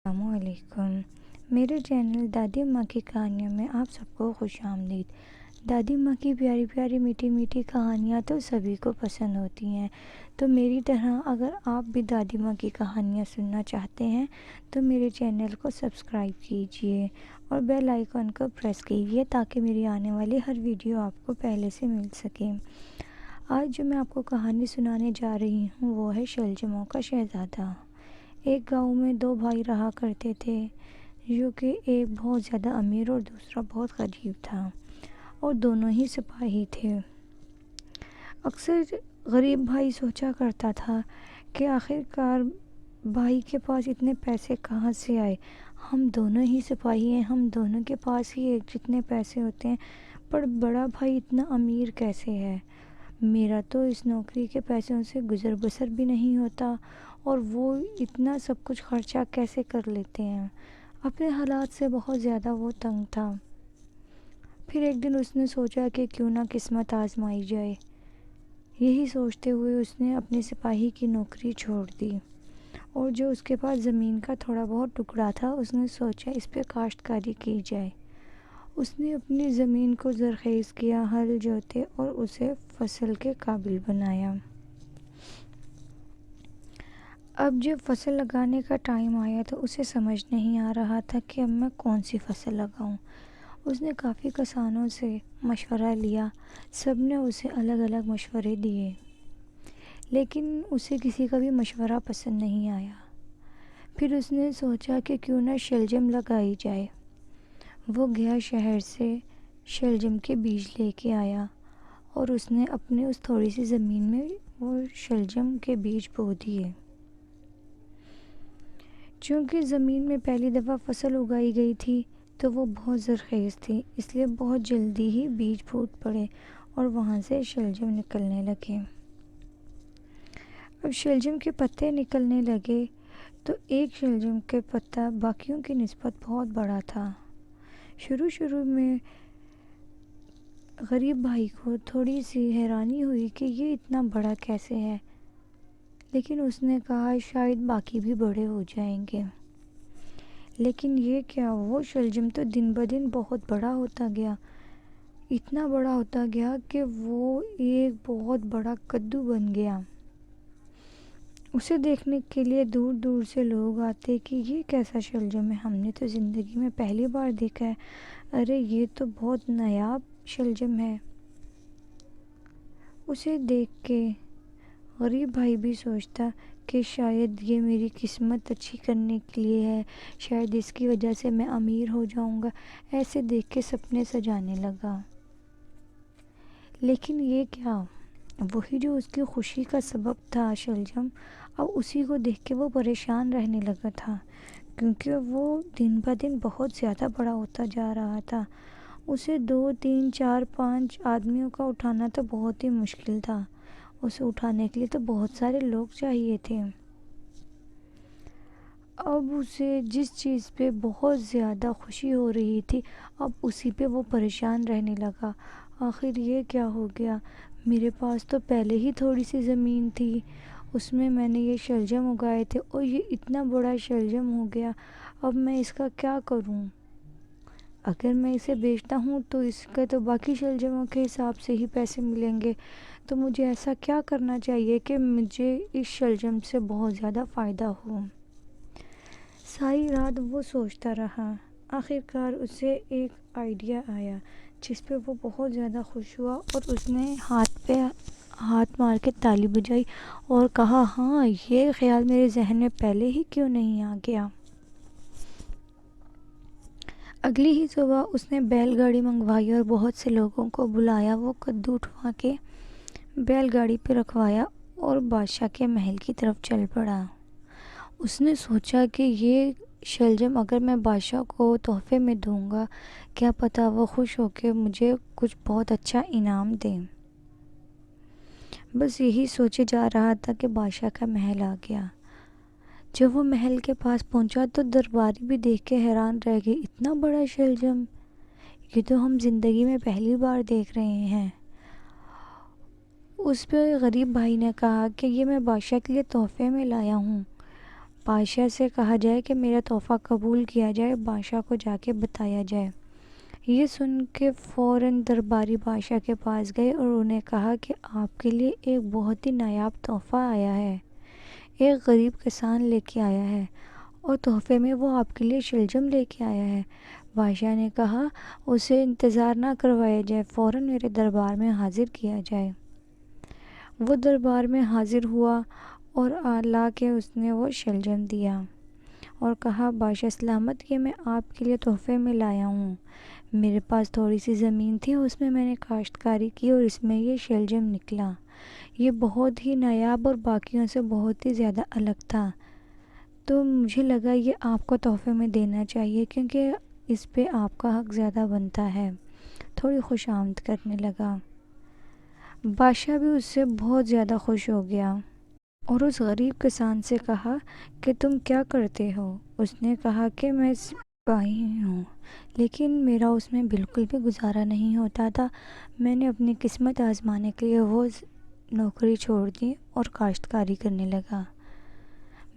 السلام علیکم۔ میرے چینل دادی ماں کی کہانیوں میں آپ سب کو خوش آمدید۔ دادی ماں کی پیاری پیاری میٹھی میٹھی کہانیاں تو سبھی کو پسند ہوتی ہیں، تو میری طرح اگر آپ بھی دادی ماں کی کہانیاں سننا چاہتے ہیں تو میرے چینل کو سبسکرائب کیجیے اور بیل آئیکن کو پریس کیجیے تاکہ میری آنے والی ہر ویڈیو آپ کو پہلے سے مل سکے۔ آج جو میں آپ کو کہانی سنانے جا رہی ہوں وہ ہے شلجموں کا شہزادہ۔ ایک گاؤں میں دو بھائی رہا کرتے تھے، جو کہ ایک بہت زیادہ امیر اور دوسرا بہت غریب تھا، اور دونوں ہی سپاہی تھے۔ اکثر غریب بھائی سوچا کرتا تھا کہ آخر کار بھائی کے پاس اتنے پیسے کہاں سے آئے، ہم دونوں ہی سپاہی ہیں، ہم دونوں کے پاس ہی ایک جتنے پیسے ہوتے ہیں، پر بڑا بھائی اتنا امیر کیسے ہے؟ میرا تو اس نوکری کے پیسوں سے گزر بسر بھی نہیں ہوتا، اور وہ اتنا سب کچھ خرچہ کیسے کر لیتے ہیں؟ اپنے حالات سے بہت زیادہ وہ تنگ تھا۔ پھر ایک دن اس نے سوچا کہ کیوں نہ قسمت آزمائی جائے۔ یہی سوچتے ہوئے اس نے اپنی سپاہی کی نوکری چھوڑ دی، اور جو اس کے پاس زمین کا تھوڑا بہت ٹکڑا تھا اس نے سوچا اس پہ کاشتکاری کی جائے۔ اس نے اپنی زمین کو زرخیز کیا، ہل جوتے اور اسے فصل کے قابل بنایا۔ اب جب فصل لگانے کا ٹائم آیا تو اسے سمجھ نہیں آ رہا تھا کہ اب میں کون سی فصل لگاؤں۔ اس نے کافی کسانوں سے مشورہ لیا، سب نے اسے الگ الگ مشورے دیے، لیکن اسے کسی کا بھی مشورہ پسند نہیں آیا۔ پھر اس نے سوچا کہ کیوں نہ شلجم لگائی جائے۔ وہ گیا شہر سے شلجم کے بیج لے کے آیا، اور اس نے اپنے اس تھوڑی سی زمین میں وہ شلجم کے بیج بو دیے۔ چونکہ زمین میں پہلی دفعہ فصل اگائی گئی تھی تو وہ بہت زرخیز تھی، اس لیے بہت جلدی ہی بیج پھوٹ پڑے اور وہاں سے شلجم نکلنے لگے۔ اب شلجم کے پتے نکلنے لگے تو ایک شلجم کے پتا باقیوں کی نسبت بہت بڑا تھا۔ شروع میں غریب بھائی کو تھوڑی سی حیرانی ہوئی کہ یہ اتنا بڑا کیسے ہے، لیکن اس نے کہا شاید باقی بھی بڑے ہو جائیں گے۔ لیکن یہ کیا، وہ شلجم تو دن بدن بہت بڑا ہوتا گیا، اتنا بڑا ہوتا گیا کہ وہ ایک بہت بڑا کدو بن گیا۔ اسے دیکھنے کے لیے دور دور سے لوگ آتے کہ یہ کیسا شلجم ہے، ہم نے تو زندگی میں پہلی بار دیکھا ہے، ارے یہ تو بہت نایاب شلجم ہے۔ اسے دیکھ کے غریب بھائی بھی سوچتا کہ شاید یہ میری قسمت اچھی کرنے کے لیے ہے، شاید اس کی وجہ سے میں امیر ہو جاؤں گا، ایسے دیکھ کے سپنے سجانے لگا۔ لیکن یہ کیا، وہی جو اس کی خوشی کا سبب تھا شلجم، اب اسی کو دیکھ کے وہ پریشان رہنے لگا تھا، کیونکہ وہ دن بدن بہت زیادہ بڑا ہوتا جا رہا تھا۔ اسے 2 3 4 5 آدمیوں کا اٹھانا تو بہت ہی مشکل تھا، اسے اٹھانے کے لیے تو بہت سارے لوگ چاہیے تھے۔ اب اسے جس چیز پہ بہت زیادہ خوشی ہو رہی تھی، اب اسی پہ وہ پریشان رہنے لگا۔ آخر یہ کیا ہو گیا، میرے پاس تو پہلے ہی تھوڑی سی زمین تھی، اس میں نے یہ شلجم اگائے تھے اور یہ اتنا بڑا شلجم ہو گیا، اب میں اس کا کیا کروں؟ اگر میں اسے بیچتا ہوں تو اس کے تو باقی شلجموں کے حساب سے ہی پیسے ملیں گے، تو مجھے ایسا کیا کرنا چاہیے کہ مجھے اس شلجم سے بہت زیادہ فائدہ ہو؟ ساری رات وہ سوچتا رہا، آخر کار اسے ایک آئیڈیا آیا جس پہ وہ بہت زیادہ خوش ہوا، اور اس نے ہاتھ پہ ہاتھ مار کے تالی بجائی اور کہا ہاں، یہ خیال میرے ذہن میں پہلے ہی کیوں نہیں آ گیا۔ اگلی ہی صبح اس نے بیل گاڑی منگوائی اور بہت سے لوگوں کو بلایا، وہ کدو اٹھوا کے بیل گاڑی پہ رکھوایا اور بادشاہ کے محل کی طرف چل پڑا۔ اس نے سوچا کہ یہ شلجم اگر میں بادشاہ کو تحفے میں دوں گا، کیا پتہ وہ خوش ہو کے مجھے کچھ بہت اچھا انعام دیں۔ بس یہی سوچے جا رہا تھا کہ بادشاہ کا محل آ گیا۔ جب وہ محل کے پاس پہنچا تو درباری بھی دیکھ کے حیران رہ گئے، اتنا بڑا شلجم، یہ تو ہم زندگی میں پہلی بار دیکھ رہے ہیں۔ اس پہ غریب بھائی نے کہا کہ یہ میں بادشاہ کے لیے تحفے میں لایا ہوں، بادشاہ سے کہا جائے کہ میرا تحفہ قبول کیا جائے، بادشاہ کو جا کے بتایا جائے۔ یہ سن کے فوراً درباری بادشاہ کے پاس گئے اور انہیں کہا کہ آپ کے لیے ایک بہت ہی نایاب تحفہ آیا ہے، ایک غریب کسان لے کے آیا ہے، اور تحفے میں وہ آپ کے لیے شلجم لے کے آیا ہے۔ بادشاہ نے کہا اسے انتظار نہ کروایا جائے، فوراً میرے دربار میں حاضر کیا جائے۔ وہ دربار میں حاضر ہوا اور لا کے اس نے وہ شلجم دیا اور کہا بادشاہ سلامت، یہ میں آپ کے لیے تحفے میں لایا ہوں۔ میرے پاس تھوڑی سی زمین تھی، اس میں نے کاشتکاری کی اور اس میں یہ شلجم نکلا۔ یہ بہت ہی نایاب اور باقیوں سے بہت ہی زیادہ الگ تھا، تو مجھے لگا یہ آپ کو تحفے میں دینا چاہیے کیونکہ اس پہ آپ کا حق زیادہ بنتا ہے۔ تھوڑی خوش آمد کرنے لگا۔ بادشاہ بھی اس سے بہت زیادہ خوش ہو گیا اور اس غریب کسان سے کہا کہ تم کیا کرتے ہو؟ اس نے کہا کہ میں سپاہی ہوں، لیکن میرا اس میں بالکل بھی گزارا نہیں ہوتا تھا۔ میں نے اپنی قسمت آزمانے کے لیے وہ نوکری چھوڑ دی اور کاشتکاری کرنے لگا۔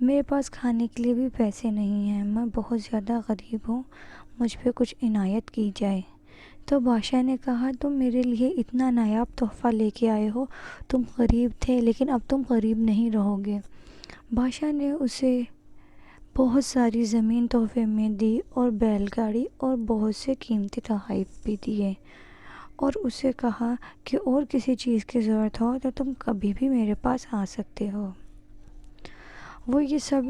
میرے پاس کھانے کے لیے بھی پیسے نہیں ہیں، میں بہت زیادہ غریب ہوں، مجھ پہ کچھ عنایت کی جائے۔ تو بادشاہ نے کہا تم میرے لیے اتنا نایاب تحفہ لے کے آئے ہو، تم غریب تھے لیکن اب تم غریب نہیں رہو گے۔ بادشاہ نے اسے بہت ساری زمین تحفے میں دی اور بیل گاڑی اور بہت سے قیمتی تحائف بھی دیے، اور اسے کہا کہ اور کسی چیز کی ضرورت ہو تو تم کبھی بھی میرے پاس آ سکتے ہو۔ وہ یہ سب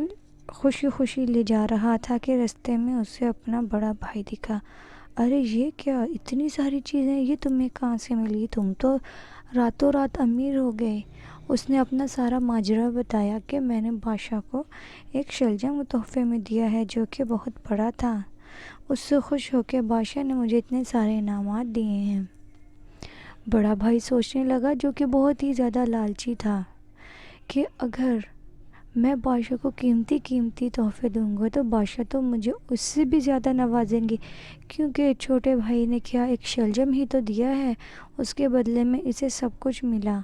خوشی خوشی لے جا رہا تھا کہ رستے میں اسے اپنا بڑا بھائی دکھا۔ ارے یہ کیا، اتنی ساری چیزیں یہ تمہیں کہاں سے ملی؟ تم تو راتوں رات امیر ہو گئے۔ اس نے اپنا سارا ماجرا بتایا کہ میں نے بادشاہ کو ایک شلجم تحفے میں دیا ہے جو کہ بہت بڑا تھا۔ اس سے خوش ہو کے بادشاہ نے مجھے اتنے سارے انعامات دیے ہیں۔ بڑا بھائی سوچنے لگا، جو کہ بہت ہی زیادہ لالچی تھا، کہ اگر میں بادشاہ کو قیمتی تحفے دوں گا تو بادشاہ تو مجھے اس سے بھی زیادہ نوازیں گے، کیونکہ چھوٹے بھائی نے کیا ایک شلجم ہی تو دیا ہے، اس کے بدلے میں اسے سب کچھ ملا۔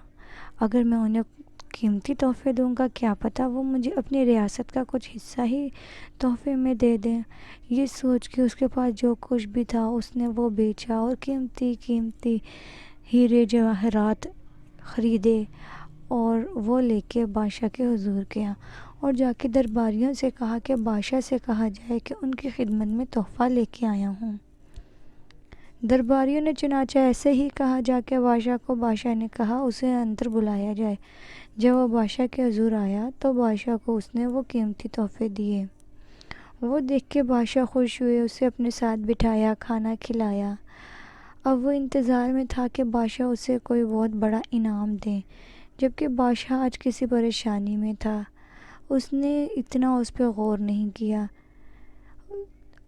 اگر میں انہیں قیمتی تحفے دوں گا، کیا پتہ وہ مجھے اپنی ریاست کا کچھ حصہ ہی تحفے میں دے دیں۔ یہ سوچ کے اس کے پاس جو کچھ بھی تھا اس نے وہ بیچا اور قیمتی ہیرے جواہرات خریدے، اور وہ لے کے بادشاہ کے حضور گیا اور جا کے درباریوں سے کہا کہ بادشاہ سے کہا جائے کہ ان کی خدمت میں تحفہ لے کے آیا ہوں۔ درباریوں نے چنانچہ ایسے ہی کہا جا کے بادشاہ کو۔ بادشاہ نے کہا اسے اندر بلایا جائے۔ جب وہ بادشاہ کے حضور آیا تو بادشاہ کو اس نے وہ قیمتی تحفے دیے۔ وہ دیکھ کے بادشاہ خوش ہوئے، اسے اپنے ساتھ بٹھایا، کھانا کھلایا۔ اب وہ انتظار میں تھا کہ بادشاہ اسے کوئی بہت بڑا انعام دے، جبکہ بادشاہ آج کسی پریشانی میں تھا۔ اس نے اتنا اس پہ غور نہیں کیا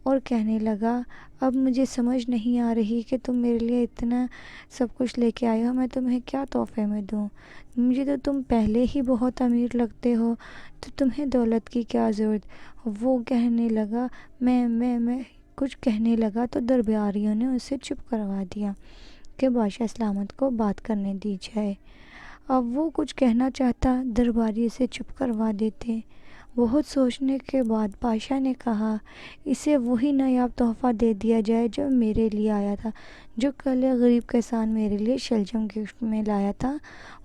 اور کہنے لگا اب مجھے سمجھ نہیں آ رہی کہ تم میرے لیے اتنا سب کچھ لے کے آئے ہو، میں تمہیں کیا تحفے میں دوں؟ مجھے تو تم پہلے ہی بہت امیر لگتے ہو، تو تمہیں دولت کی کیا ضرورت؟ وہ کہنے لگا میں کچھ کہنے لگا تو درباریوں نے اسے چپ کروا دیا کہ بادشاہ سلامت کو بات کرنے دی جائے۔ اب وہ کچھ کہنا چاہتا، درباری اسے چپ کروا دیتے۔ بہت سوچنے کے بعد بادشاہ نے کہا اسے وہی نایاب تحفہ دے دیا جائے جو میرے لیے آیا تھا، جو کل ایک غریب کسان میرے لیے شلجم گفٹ میں لایا تھا،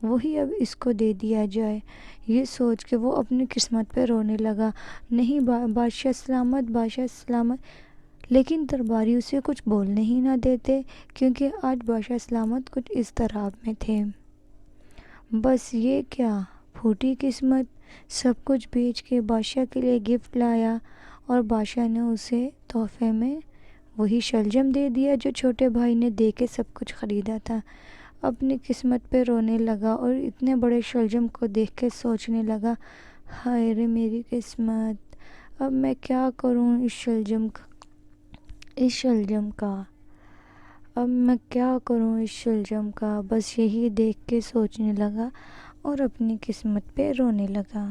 وہی اب اس کو دے دیا جائے۔ یہ سوچ کے وہ اپنی قسمت پہ رونے لگا۔ نہیں بادشاہ سلامت، بادشاہ سلامت، لیکن درباری اسے کچھ بولنے ہی نہ دیتے، کیونکہ آج بادشاہ سلامت کچھ اضطراب میں تھے۔ بس یہ کیا، پھوٹی قسمت، سب کچھ بیچ کے بادشاہ کے لیے گفٹ لایا اور بادشاہ نے اسے تحفے میں وہی شلجم دے دیا جو چھوٹے بھائی نے دے کے سب کچھ خریدا تھا۔ اپنی قسمت پہ رونے لگا اور اتنے بڑے شلجم کو دیکھ کے سوچنے لگا ہائے رے میری قسمت، اب میں کیا کروں اس شلجم کا اب میں کیا کروں اس شلجم کا، بس یہی دیکھ کے سوچنے لگا اور اپنی قسمت پہ رونے لگا۔